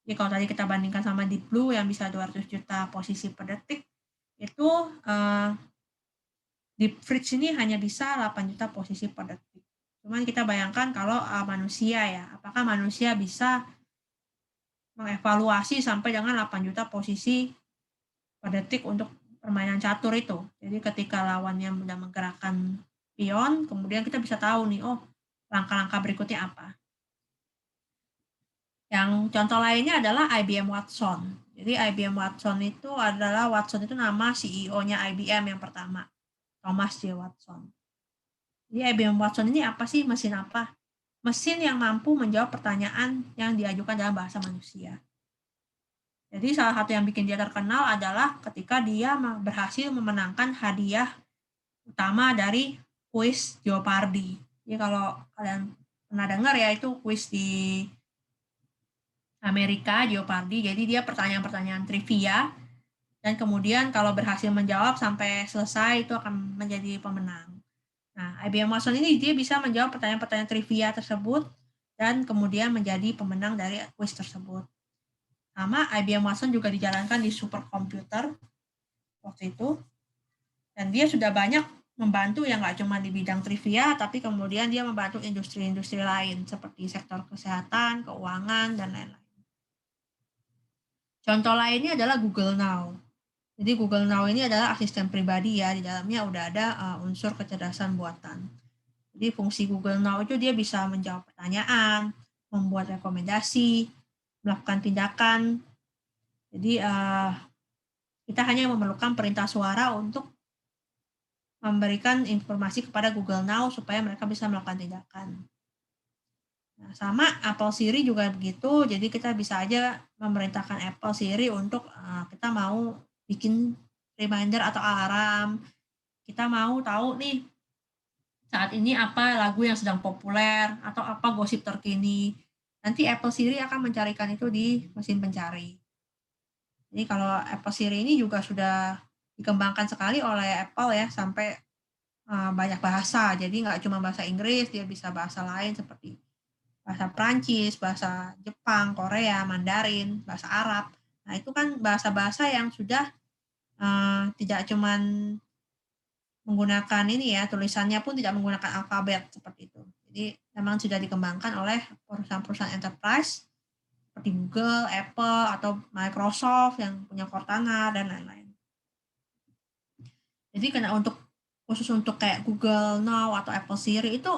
Jadi kalau tadi kita bandingkan sama Deep Blue yang bisa 200 juta posisi per detik, itu Deep Fridge ini hanya bisa 8 juta posisi per detik. Cuman kita bayangkan kalau manusia ya, apakah manusia bisa mengevaluasi sampai dengan 8 juta posisi per detik untuk permainan catur itu. Jadi ketika lawannya sudah menggerakkan pion, kemudian kita bisa tahu nih, oh langkah-langkah berikutnya apa. Yang contoh lainnya adalah IBM Watson. Jadi IBM Watson itu adalah Watson itu nama CEO-nya IBM yang pertama, Thomas J. Watson. Jadi IBM Watson ini apa sih, mesin apa? Mesin yang mampu menjawab pertanyaan yang diajukan dalam bahasa manusia. Jadi salah satu yang bikin dia terkenal adalah ketika dia berhasil memenangkan hadiah utama dari kuis Jeopardy. Jadi kalau kalian pernah dengar ya, itu kuis di Amerika, Jeopardy. Jadi dia pertanyaan-pertanyaan trivia, dan kemudian kalau berhasil menjawab sampai selesai itu akan menjadi pemenang. Nah, IBM Watson ini dia bisa menjawab pertanyaan-pertanyaan trivia tersebut dan kemudian menjadi pemenang dari kuis tersebut. Sama IBM Watson juga dijalankan di superkomputer waktu itu, dan dia sudah banyak membantu yang nggak cuma di bidang trivia, tapi kemudian dia membantu industri-industri lain seperti sektor kesehatan, keuangan, dan lain-lain. Contoh lainnya adalah Google Now. Jadi Google Now ini adalah asisten pribadi ya, di dalamnya udah ada unsur kecerdasan buatan. Jadi fungsi Google Now itu dia bisa menjawab pertanyaan, membuat rekomendasi, melakukan tindakan. Jadi kita hanya memerlukan perintah suara untuk memberikan informasi kepada Google Now supaya mereka bisa melakukan tindakan. Nah, sama Apple Siri juga begitu. Jadi kita bisa aja memerintahkan Apple Siri untuk kita mau bikin reminder atau alarm. Kita mau tahu nih saat ini apa lagu yang sedang populer atau apa gosip terkini. nanti Apple Siri akan mencarikan itu di mesin pencari. Jadi kalau Apple Siri ini juga sudah dikembangkan sekali oleh Apple ya, sampai banyak bahasa. Jadi nggak cuma bahasa Inggris, dia bisa bahasa lain seperti bahasa Prancis, bahasa Jepang, Korea, Mandarin, bahasa Arab. Nah itu kan bahasa-bahasa yang sudah tidak cuma menggunakan ini ya, tulisannya pun tidak menggunakan alfabet seperti itu. Jadi memang sudah dikembangkan oleh perusahaan-perusahaan enterprise seperti Google, Apple, atau Microsoft yang punya Cortana dan lain-lain. Jadi khusus untuk kayak Google Now atau Apple Siri itu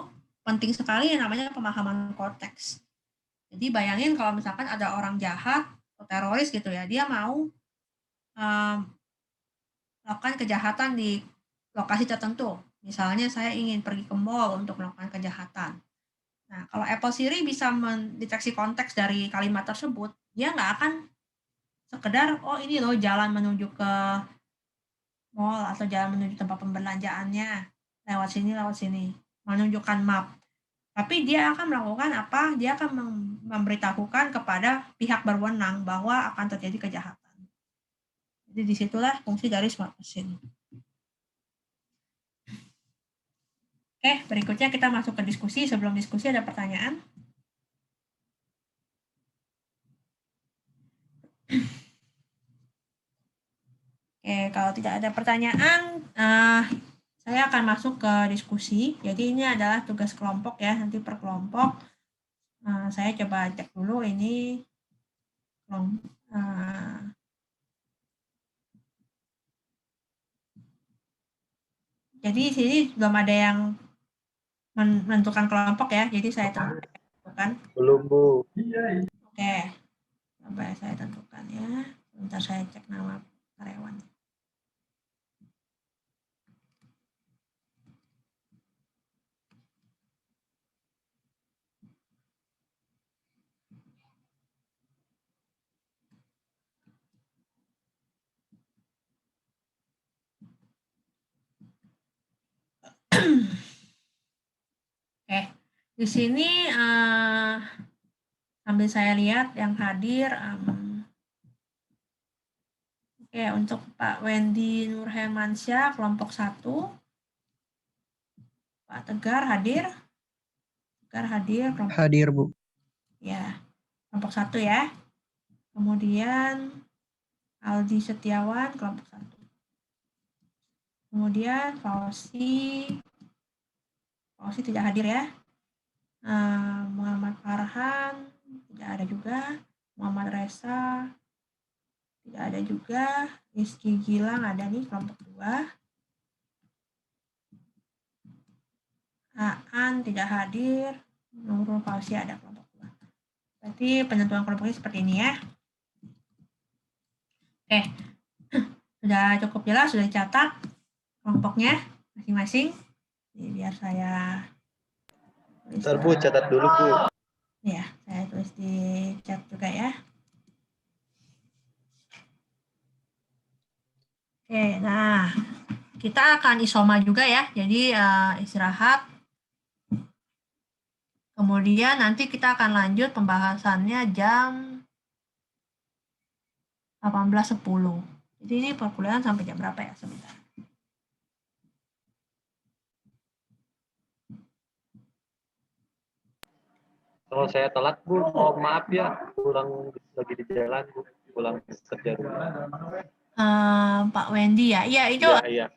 penting sekali yang namanya pemahaman konteks. Jadi bayangin kalau misalkan ada orang jahat atau teroris gitu ya, dia mau melakukan kejahatan di lokasi tertentu. Misalnya saya ingin pergi ke mall untuk melakukan kejahatan. Nah, kalau Apple Siri bisa mendeteksi konteks dari kalimat tersebut, dia nggak akan sekedar, oh ini loh jalan menuju ke mall atau jalan menuju tempat pembelanjaannya, lewat sini, menunjukkan map. Tapi dia akan melakukan apa? Dia akan memberitahukan kepada pihak berwenang bahwa akan terjadi kejahatan. Jadi disitulah fungsi dari smart machine. Oke, berikutnya kita masuk ke diskusi. Sebelum diskusi ada pertanyaan? Oke, kalau tidak ada pertanyaan, saya akan masuk ke diskusi. Jadi ini adalah tugas kelompok ya, nanti per kelompok. Saya coba cek dulu ini. Jadi di sini belum ada yang menentukan kelompok ya, jadi saya tentukan. Belum, Bu. Oke, coba saya tentukan ya. Sebentar saya cek nama karyawan. Oke, di sini sambil saya lihat yang hadir. Oke, untuk Pak Wendy Nurhermansyah, kelompok 1. Pak Tegar hadir? Tegar hadir. Hadir, Bu. Ya, kelompok 1 ya. Kemudian Aldi Setiawan, kelompok 1. Kemudian Fauzi tidak hadir ya. Muhammad Farhan tidak ada juga. Muhammad Reza tidak ada juga. Rizky Gilang ada nih, kelompok 2. Aan tidak hadir. Nurul Fauzi ada, kelompok 2. Berarti penentuan kelompoknya seperti ini ya. Oke, sudah cukup jelas, sudah dicatat kelompoknya masing-masing. Jadi biar saya tulis. Ntar, Bu, catat dulu, Bu. Ya, saya tulis di chat juga ya. Oke, nah kita akan isoma juga ya. Jadi istirahat. Kemudian nanti kita akan lanjut pembahasannya jam 18.10. Jadi ini perkuliahan sampai jam berapa ya? Sebentar. Kalau saya telat, Bu, oh, maaf ya, pulang lagi di jalan, Bu, pulang kerja dulu. Pak Wendy ya, iya itu Iya.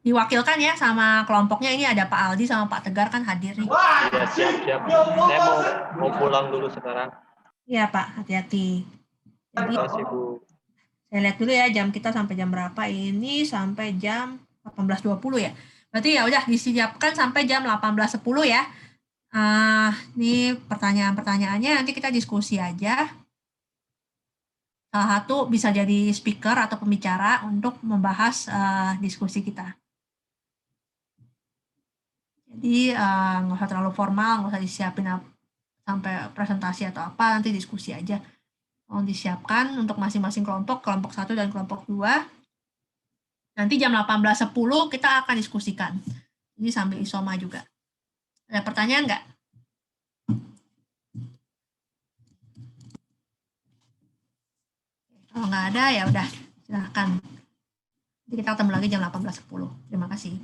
Diwakilkan ya sama kelompoknya. Ini ada Pak Aldi sama Pak Tegar kan hadir nih. Iya, siap. Saya mau pulang dulu sekarang. Iya Pak, hati-hati. Jadi Terima kasih, Bu. saya lihat dulu ya jam kita sampai jam berapa. Ini sampai jam 18.20 ya. Berarti ya udah disiapkan sampai jam 18.10 ya. Ini pertanyaan-pertanyaannya nanti kita diskusi aja. Salah satu bisa jadi speaker atau pembicara untuk membahas diskusi kita. Jadi nggak usah terlalu formal, nggak usah disiapin sampai presentasi atau apa, nanti diskusi aja. Mau disiapkan untuk masing-masing kelompok 1 dan kelompok 2. Nanti jam 18.10 kita akan diskusikan. Ini sambil isoma juga. Ada pertanyaan nggak? Kalau nggak ada ya udah silahkan. Nanti kita ketemu lagi jam 18.10. Terima kasih.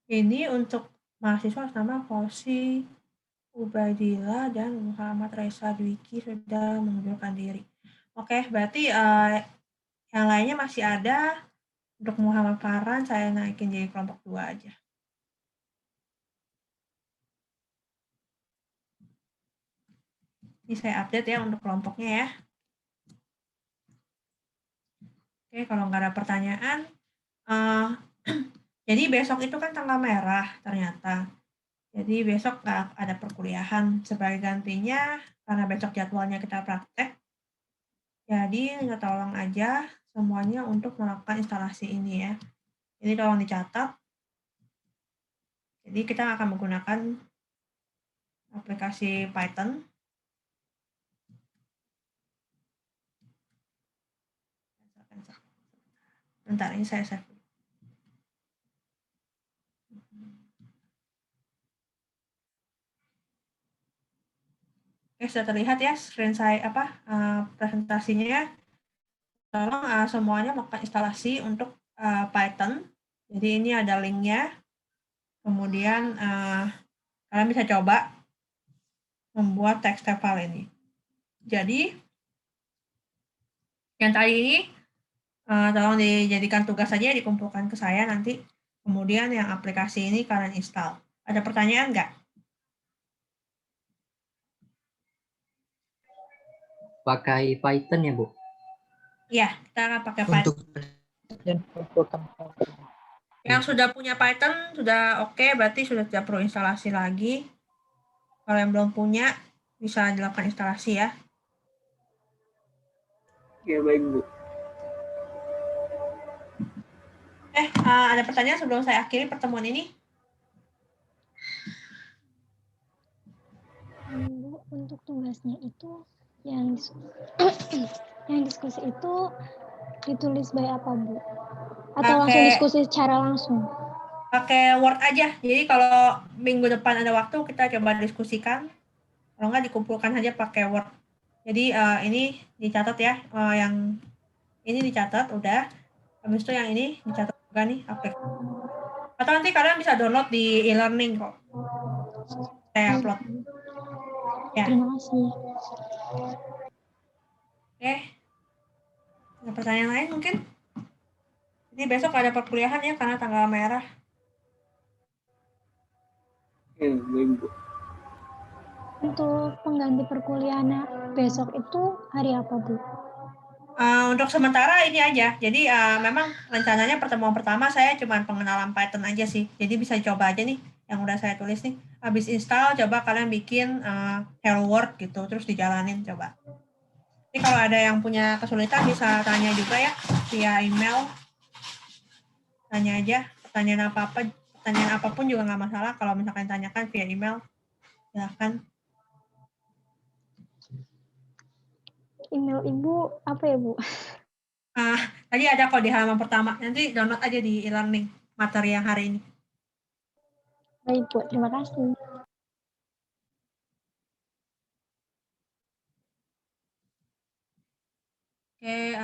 Ini untuk mahasiswa nama Fauzi Ubaidillah dan Muhammad Reza Dwiki sudah mengundurkan diri. Oke, berarti yang lainnya masih ada. Untuk Muhammad Farhan saya naikin jadi kelompok 2 aja. Ini saya update ya untuk kelompoknya ya. Oke, kalau nggak ada pertanyaan, jadi besok itu kan tanggal merah ternyata. Jadi besok nggak ada perkuliahan. Sebagai gantinya, karena besok jadwalnya kita praktek, jadi minta tolong aja semuanya untuk melakukan instalasi ini ya. Jadi tolong dicatat. Jadi kita akan menggunakan aplikasi Python. Bentar, ini saya save. Oke, sudah terlihat ya screen saya presentasinya. Tolong semuanya melakukan instalasi untuk Python. Jadi ini ada linknya. Kemudian kalian bisa coba membuat text file ini. Jadi yang tadi ini tolong dijadikan tugas saja, dikumpulkan ke saya nanti. Kemudian yang aplikasi ini kalian install. Ada pertanyaan nggak? Pakai Python ya, Bu? Iya, kita akan pakai Python. Yang sudah punya Python sudah oke, berarti sudah tidak perlu instalasi lagi. Kalau yang belum punya, bisa dilakukan instalasi ya. Ya, baik, Bu. Ada pertanyaan sebelum saya akhiri pertemuan ini? Bu, untuk tugasnya itu yang diskusi itu ditulis by apa, Bu? Atau langsung diskusi secara langsung? Pakai Word aja. Jadi kalau minggu depan ada waktu, kita coba diskusikan. Kalau nggak, dikumpulkan saja pakai Word. Jadi ini dicatat ya. Yang ini dicatat udah. Habis itu yang ini dicatat juga nih aplikasi. Atau nanti kalian bisa download di e-learning kok. Saya upload. Ya. Terima kasih. Oke. Ada pertanyaan lain mungkin? Jadi besok ada perkuliahan ya karena tanggal merah. Ya, baik, Bu. Untuk pengganti perkuliahan besok itu hari apa, Bu? Untuk sementara ini aja. Jadi memang rencananya pertemuan pertama saya cuma pengenalan Python aja sih. Jadi bisa coba aja nih yang udah saya tulis nih. Habis install coba kalian bikin Hello World gitu terus dijalanin coba. Jadi kalau ada yang punya kesulitan bisa tanya juga ya via email. Tanya aja pertanyaan apapun juga nggak masalah kalau misalkan tanyakan via email. Silahkan. Email Ibu apa ya, Bu? Tadi ada kok di halaman pertama. Nanti download aja di e-learning materi yang hari ini. Baik, Bu. Terima kasih. Oke,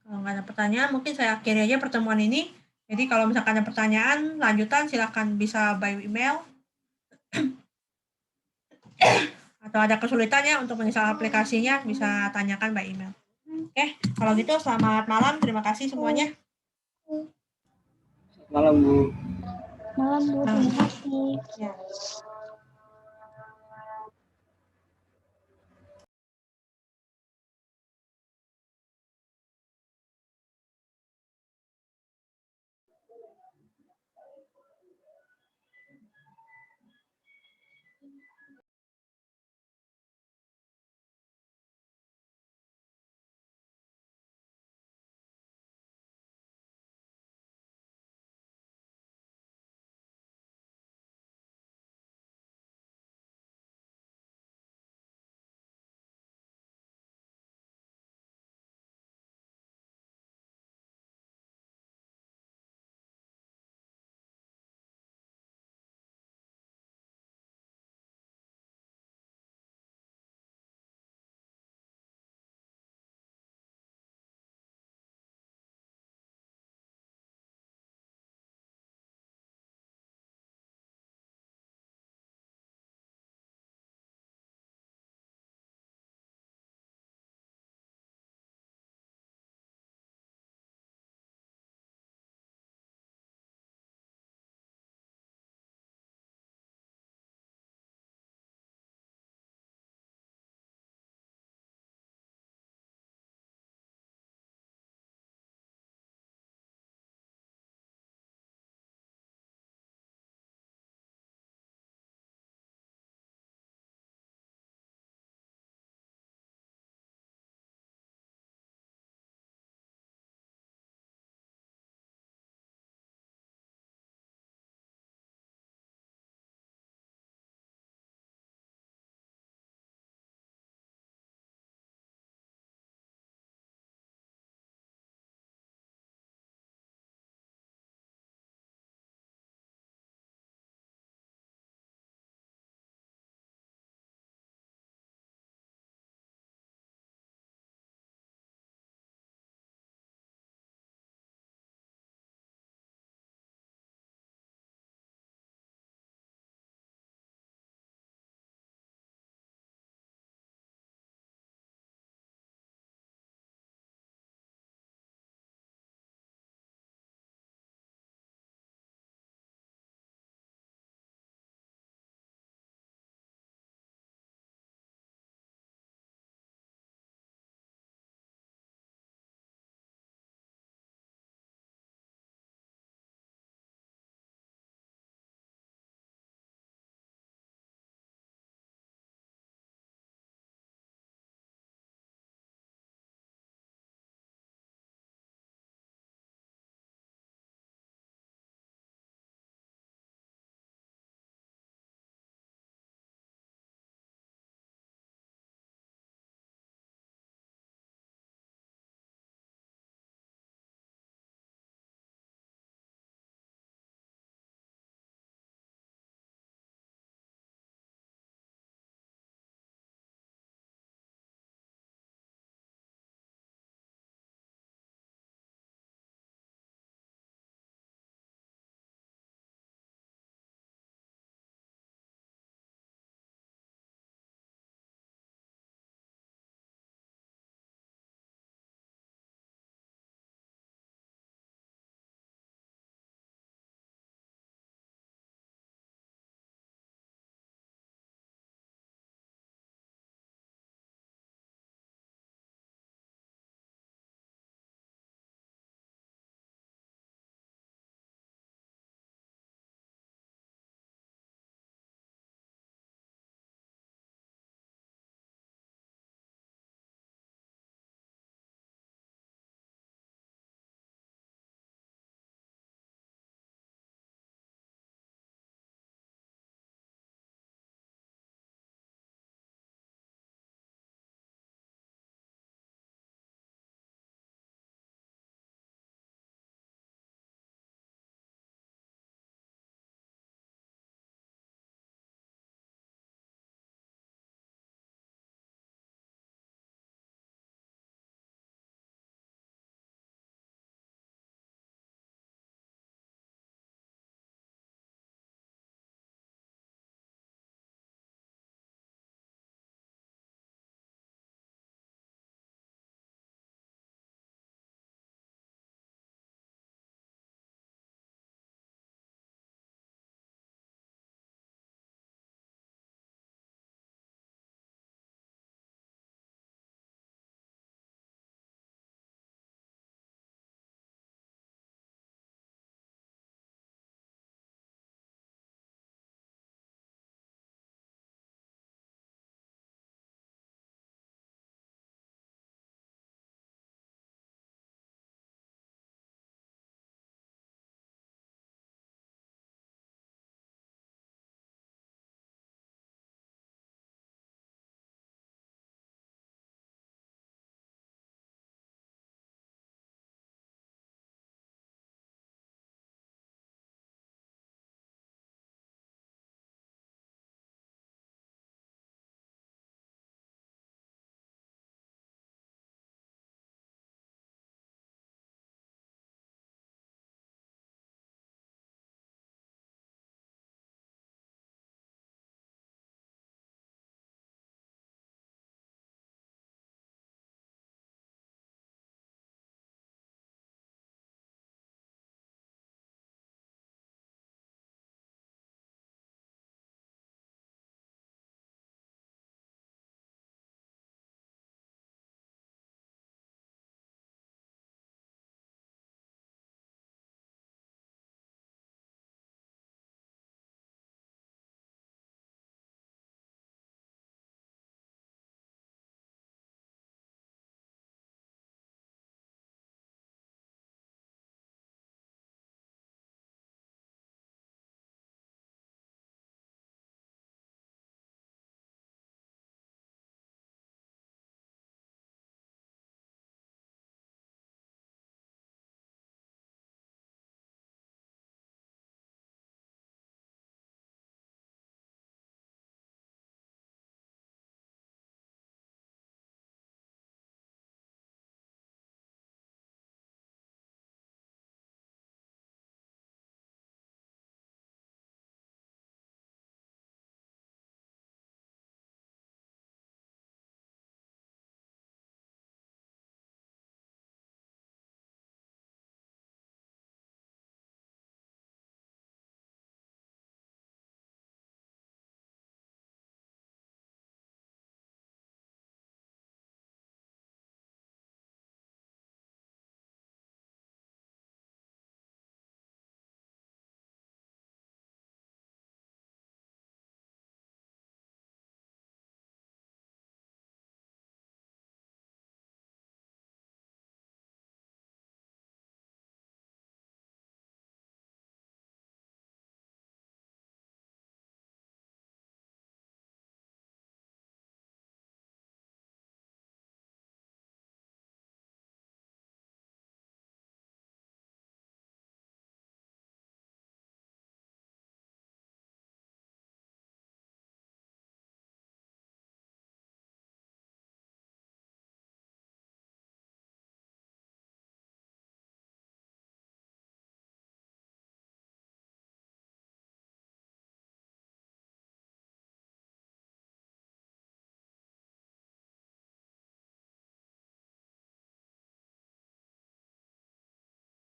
kalau nggak ada pertanyaan, mungkin saya akhiri aja pertemuan ini. Jadi kalau misalkan ada pertanyaan lanjutan, silahkan bisa by email. Atau ada kesulitannya untuk menginstal aplikasinya, bisa tanyakan by email. Oke, kalau gitu selamat malam. Terima kasih semuanya. Malam, Bu. Malam, Bu. Terima kasih. Ya.